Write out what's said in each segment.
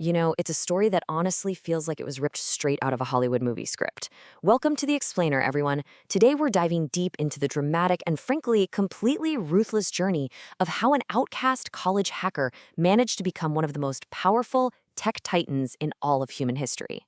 It's a story that honestly feels like it was ripped straight out of a Hollywood movie script. Welcome to The Explainer, everyone. Today we're diving deep into the dramatic and frankly, completely ruthless journey of how an outcast college hacker managed to become one of the most powerful tech titans in all of human history.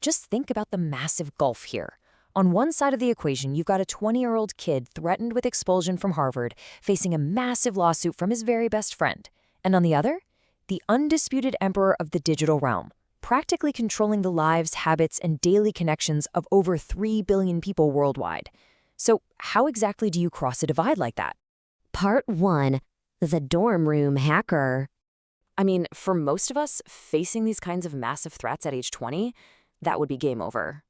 Just think about the massive gulf here. On one side of the equation, you've got a 20-year-old kid threatened with expulsion from Harvard, facing a massive lawsuit from his very best friend. And on the other, the undisputed emperor of the digital realm, practically controlling the lives, habits, and daily connections of over 3 billion people worldwide. So how exactly do you cross a divide like that? Part 1. The Dorm Room Hacker. For most of us, facing these kinds of massive threats at age 20, that would be game over.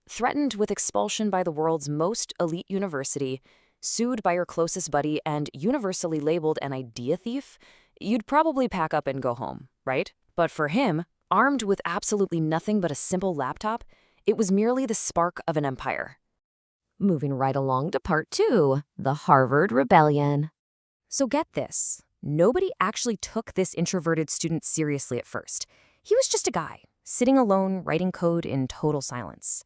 Threatened with expulsion by the world's most elite university, sued by your closest buddy, and universally labeled an idea thief, you'd probably pack up and go home, right? But for him, armed with absolutely nothing but a simple laptop, it was merely the spark of an empire. Moving right along to Part 2. The Harvard Rebellion. So get this, nobody actually took this introverted student seriously at first. He was just a guy, sitting alone, writing code in total silence.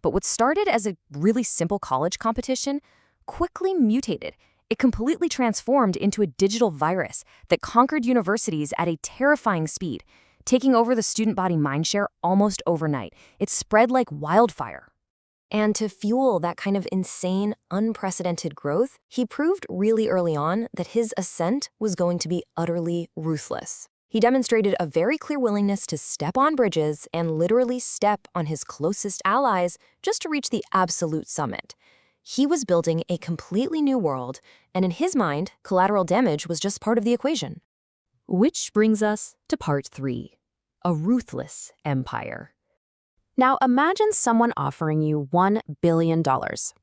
But what started as a really simple college competition quickly mutated. It completely transformed into a digital virus that conquered universities at a terrifying speed, taking over the student body mindshare almost overnight. It spread like wildfire. And to fuel that kind of insane, unprecedented growth, he proved really early on that his ascent was going to be utterly ruthless. He demonstrated a very clear willingness to step on bridges and literally step on his closest allies just to reach the absolute summit. He was building a completely new world, and in his mind, collateral damage was just part of the equation. Which brings us to Part 3. A Ruthless Empire. Now imagine someone offering you $1 billion.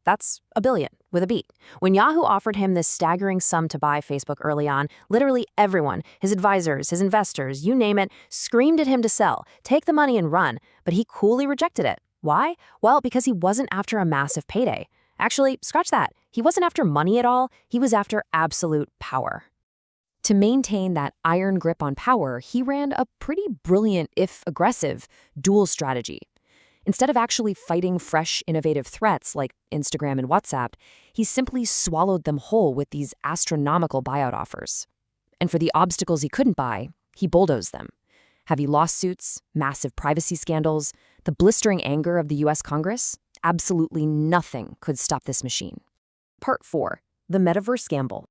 That's a billion, with a B. When Yahoo offered him this staggering sum to buy Facebook early on, literally everyone, his advisors, his investors, you name it, screamed at him to sell, take the money and run, but he coolly rejected it. Why? Well, because he wasn't after a massive payday. Actually, scratch that. He wasn't after money at all. He was after absolute power. To maintain that iron grip on power, he ran a pretty brilliant, if aggressive, dual strategy. Instead of actually fighting fresh, innovative threats like Instagram and WhatsApp, he simply swallowed them whole with these astronomical buyout offers. And for the obstacles he couldn't buy, he bulldozed them. Heavy lawsuits, massive privacy scandals, the blistering anger of the US Congress, absolutely nothing could stop this machine. Part 4. The Metaverse Gamble.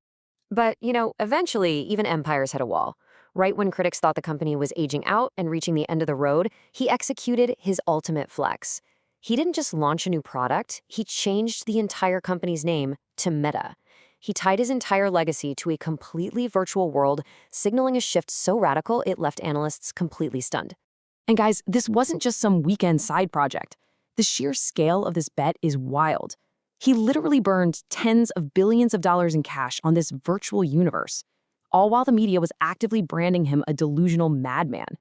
But, eventually, even empires had a wall. Right when critics thought the company was aging out and reaching the end of the road, he executed his ultimate flex. He didn't just launch a new product, he changed the entire company's name to Meta. He tied his entire legacy to a completely virtual world, signaling a shift so radical it left analysts completely stunned. And guys, this wasn't just some weekend side project. The sheer scale of this bet is wild. He literally burned tens of billions of dollars in cash on this virtual universe, all while the media was actively branding him a delusional madman.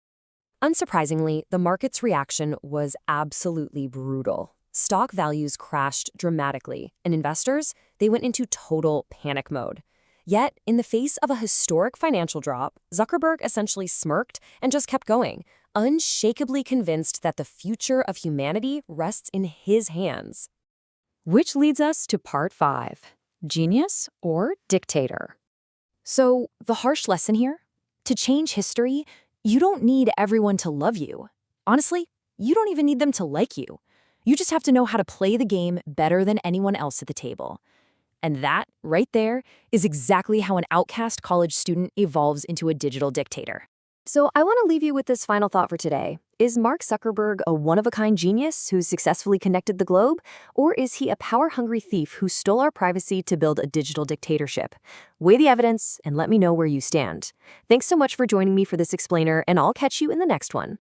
Unsurprisingly, the market's reaction was absolutely brutal. Stock values crashed dramatically, and investors, they went into total panic mode. Yet, in the face of a historic financial drop, Zuckerberg essentially smirked and just kept going, unshakably convinced that the future of humanity rests in his hands. Which leads us to Part 5, Genius or Dictator. So, the harsh lesson here? To change history, you don't need everyone to love you. Honestly, you don't even need them to like you. You just have to know how to play the game better than anyone else at the table. And that, right there, is exactly how an outcast college student evolves into a digital dictator. So I want to leave you with this final thought for today. Is Mark Zuckerberg a one-of-a-kind genius who successfully connected the globe? Or is he a power-hungry thief who stole our privacy to build a digital dictatorship? Weigh the evidence and let me know where you stand. Thanks so much for joining me for this explainer, and I'll catch you in the next one.